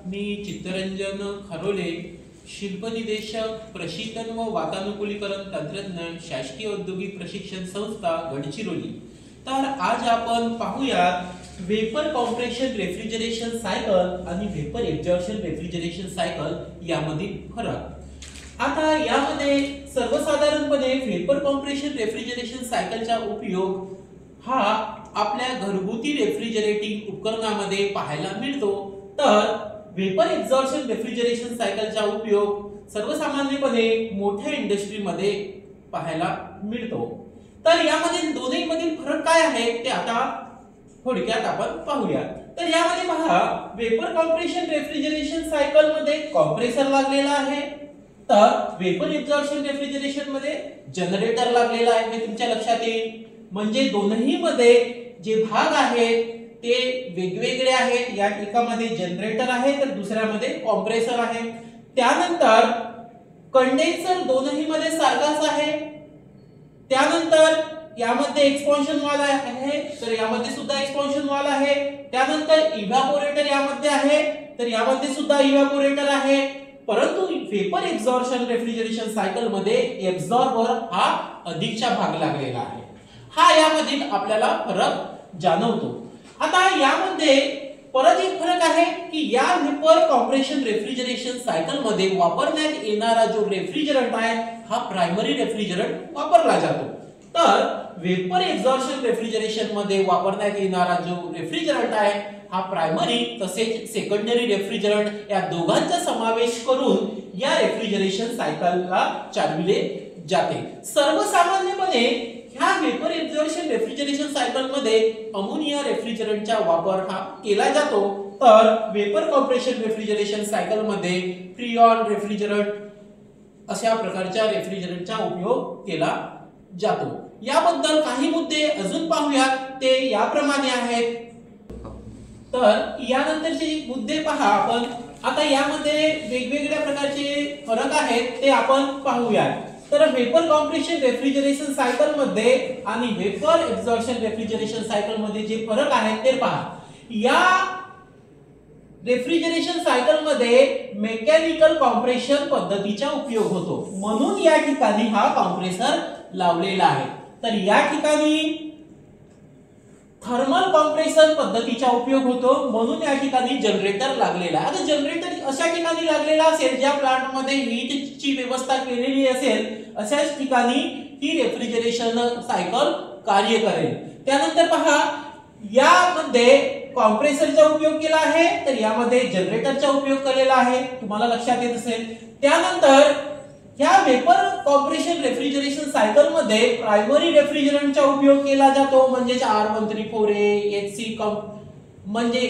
मी चित्तरंजन खरोले, शिल्प निदेशक, प्रशिक्षण व वातानुकूलीकरण तंत्रज्ञान, शासकीय औद्योगिक प्रशिक्षण संस्था, गडचिरोली। तर आज आपण पाहूयात वेपर कॉम्प्रेशन रेफ्रिजरेशन सायकल आणि वेपर एक्झॉशन रेफ्रिजरेशन सायकल यामधील फरक। आता यामध्ये सर्वसाधारणपणे वेपर कॉम्प्रेशन रेफ्रिजरेशन सायकलचा उपयोग हा आपल्या घरगुती रेफ्रिजरेटिंग उपकरणामध्ये पाहायला मिळतो, तर वेपर एक्झॉशन रेफ्रिजरेशन सायकलचा उपयोग सर्वसामान्यपणे मोठ्या इंडस्ट्रीमध्ये पाहायला मिळतो। तर यामध्ये दोन्ही मधील फरक काय आहे ते आता थोडक्यात आपण पाहूया। तर यामध्ये पहा, वेपर कॉम्प्रेशन रेफ्रिजरेशन सायकल मध्ये कॉम्प्रेसर लागलेला आहे, तर वेपर एक्झॉशन रेफ्रिजरेशन मध्ये जनरेटर लागलेला आहे। हे तुमच्या लक्षात येईल, म्हणजे दोन्ही मध्ये जे भाग आहेत ते वेगवेगळे आहेत। या एकामध्ये जनरेटर आहे तर दुसऱ्यामध्ये कॉम्प्रेसर आहे। त्यानंतर कंडेन्सर दोन्ही मध्ये सारखाच आहे। त्यानंतर यामध्ये एक्सपान्शन वाल आहे तर यामध्ये सुद्धा एक्सपान्शन वाल आहे। त्यानंतर इव्हॅपोरेटर यामध्ये आहे तर यामध्ये सुद्धा इव्हॅपोरेटर आहे। परंतु वेपर एक्झॉशन रेफ्रिजरेशन सायकल मध्ये एब्झॉर्बर हा अधिकचा भाग लागलेला आहे। हा यामधील आपल्याला फरक जाणवतो। आता यामध्ये परत एक फरक आहे की या वेपर कॉम्प्रेशन रेफ्रिजरेशन सायकल मध्ये वापरण्यात येणारा जो रेफ्रिजरंट आहे हा प्रायमरी रेफ्रिजरंट वापरला जातो, तर वेपर एक्झॉशन रेफ्रिजरेशन मध्ये वापरण्यात येणारा जो रेफ्रिजरंट आहे हा प्रायमरी तसेच सेकंडरी रेफ्रिजरंट या दोघांचा समावेश करून या रेफ्रिजरेशन सायकलला चालविले जाते। सर्वसामान्यपणे ह्या वेपर एक्झॉशन रेफ्रिजरेशन सायकल मध्ये अमोनिया रेफ्रिजरंटचा वापर हा केला जातो, तर वेपर कॉम्प्रेशन रेफ्रिजरेशन सायकल मध्ये फ्रीऑन रेफ्रिजरंट अशा प्रकारच्या रेफ्रिजरंटचा उपयोग केला जातो। याबद्दल काही मुद्दे अजून पाहूयात, ते याप्रमाणे आहेत। तर यानंतरचे मुद्दे पहा आपण। आता यामध्ये वेगवेगळ्या प्रकारचे फरक आहेत ते आपण पाहूयात। तर वेपर कॉम्प्रेशन रेफ्रिजरेशन सायकल मध्ये आणि वेपर एक्झॉशन रेफ्रिजरेशन सायकल मध्ये जे फरक आहेत ते पहा। या रेफ्रिजरेशन सायकल मध्ये मेकॅनिकल कॉम्प्रेशन पद्धतीचा उपयोग होतो, म्हणून या ठिकाणी हा कॉम्प्रेसर लावलेला आहे। तर या ठिकाणी थर्मल कॉम्प्रेशन पद्धतीचा उपयोग होतो, म्हणून या ठिकाणी जनरेटर लागलेला आहे। आता जनरेटर अशा ठिकाणी लागलेला असेल ज्या प्लांट मध्ये हीट ची व्यवस्था केलेली असेल, अशाच ठिकाणी ही रेफ्रिजरेशन सायकल कार्य करेल। त्यानंतर पहा, यामध्ये कॉम्प्रेसरचा उपयोग केला आहे तर यामध्ये जनरेटरचा उपयोग केलेला आहे, तुम्हाला लक्षात येत असेल। त्यानंतर ह्या वेपर कॉम्प्रेशन रेफ्रिजरेशन सायकल मध्ये प्रायमरी रेफ्रिजरंटचा उपयोग केला जातो, म्हणजे R134a HC म्हणजे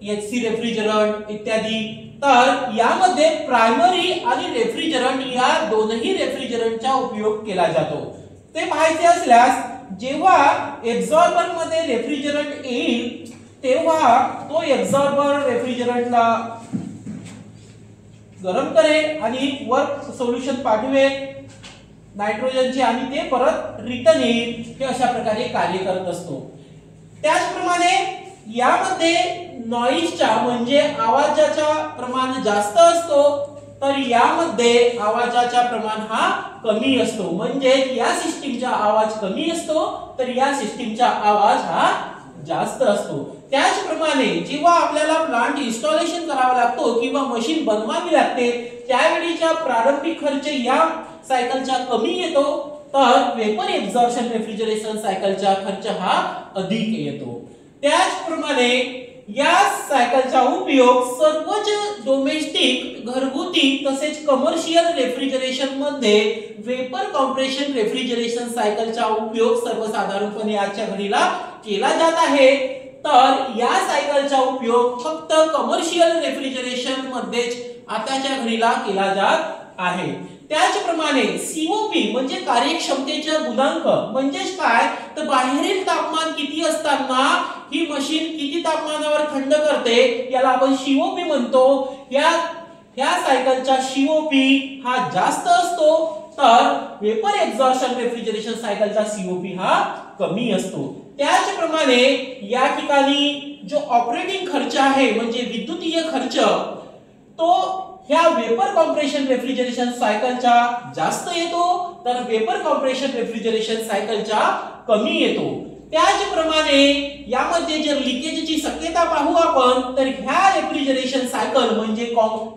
HC रेफ्रिजरंट इत्यादी। तर यामध्ये प्रायमरी आणि रेफ्रिजरंट या दोनही रेफ्रिजरंटचा उपयोग केला जातो। ते पाहायचे असल्यास जेव्हा एब्झॉर्बर मध्ये रेफ्रिजरंट येईल तेव्हा तो एब्झॉर्बर रेफ्रिजरंटला गरम करेल आणि वर सोल्युशन पाठवेल नायट्रोजनचे आणि ते परत रिटर्न येईल। हे अशा प्रकारे कार्य करत असतो। त्याचप्रमाणे यामध्ये नॉइजचा म्हणजे आवाजाचा प्रमाण जास्त असतो, तर यामध्ये आवाजाचा प्रमाण हा कमी असतो, म्हणजे या सिस्टीमचा आवाज कमी असतो तर या सिस्टीमचा आवाज हा जास्त असतो। त्याचप्रमाणे जेव्हा आपल्याला प्लांट इन्स्टॉलेशन करावा लागतो किंवा मशीन बनवावी लागते त्यावेळीचा प्रारंभिक खर्च या सायकलचा कमी येतो, तर वेपर एक्झॉशन रेफ्रिजरेशन सायकलचा खर्च हा अधिक येतो। त्याचप्रमाणे या सायकलचा उपयोग सर्वच डोमेस्टिक घरगुती तसेच कमर्शियल रेफ्रिजरेशन मध्ये वेपर कॉम्प्रेशन रेफ्रिजरेशन सायकलचा उपयोग सर्वसाधारणपणे आजच्या घडीला केला जात आहे। तर या सायकलचा उपयोग फक्त कमर्शियल रेफ्रिजरेशन मध्येच आताच्या घडीला केला जात आहे। त्याचप्रमाणे सीओपी म्हणजे कार्यक्षमतेचा गुणांक म्हणजेच काय, तर बाहेरील तापमान किती असताना ही मशीन किती तापमानावर थंड करते याला आपण सीओपी म्हणतो। या सायकलचा सीओपी हा जास्त असतो, तर वेपर एक्झॉशन रेफ्रिजरेशन सायकलचा सीओपी हा कमी असतो। त्याचप्रमाणे या ठिकाणी जो ऑपरेटिंग खर्च आहे म्हणजे विद्युतीय खर्च तो ह्या वेपर कॉम्प्रेशन रेफ्रिजरेशन सायकलच्या जास्त येतो तर वेपर कॉम्प्रेशन रेफ्रिजरेशन सायकलच्या कमी येतो. त्याचप्रमाणे यामध्ये जर लिकेजची शक्यता पाहू आपण तर ह्या रेफ्रिजरेशन सायकल म्हणजे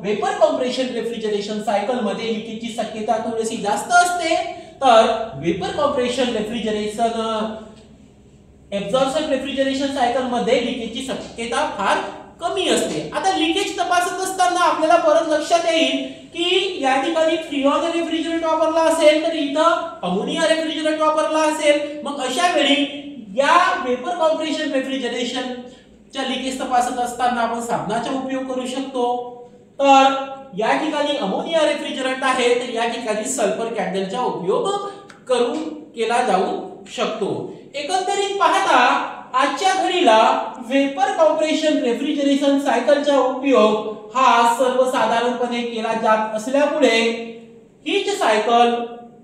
वेपर कॉम्प्रेशन रेफ्रिजरेशन सायकल मध्ये लिकेजची शक्यता थोडीशी जास्त असते तर vapour compression refrigeration absorption refrigeration cycle मध्ये लिकेजची शक्यता फार कमी असते. आता लिकेज तपासत असताना आपल्याला परत लक्षात येईल की या ठिकाणी फ्रिऑन रेफ्रिजरंट वापरला असेल तर इथं अमोनिया रेफ्रिजरंट वापरला असेल. मग अशा वेळी या वेपर कॉम्प्रेशन रेफ्रिजरेशन च्या लिकेज तपासत असताना आपण साबणाचा उपयोग करू शकतो. तर या ठिकाणी अमोनिया रेफ्रिजरंट आहे तर या ठिकाणी सल्फर कॅन्डलचा उपयोग केला जाऊ शकतो. एकंदरीत पाहता आजच्या घडीला वेपर कॉम्प्रेशन रेफ्रिजरेशन सायकलचा उपयोग हा सर्वसाधारणपणे केला जात असल्यामुळे हीच सायकल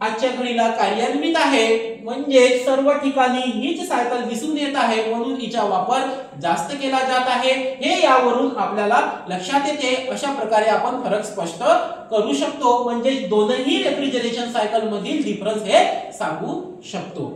आजच्या घडीला कार्यान्वित आहे. म्हणजे सर्व ठिकाणी हीच सायकल दिसून येत आहे म्हणून हिचा वापर जास्त केला जात आहे. हे यावरून आपल्याला लक्षात येते. अशा प्रकारे आपण फरक स्पष्ट करू शकतो. म्हणजे दोनही रेफ्रिजरेशन सायकल मधील डिफरन्स हे सांगू शकतो.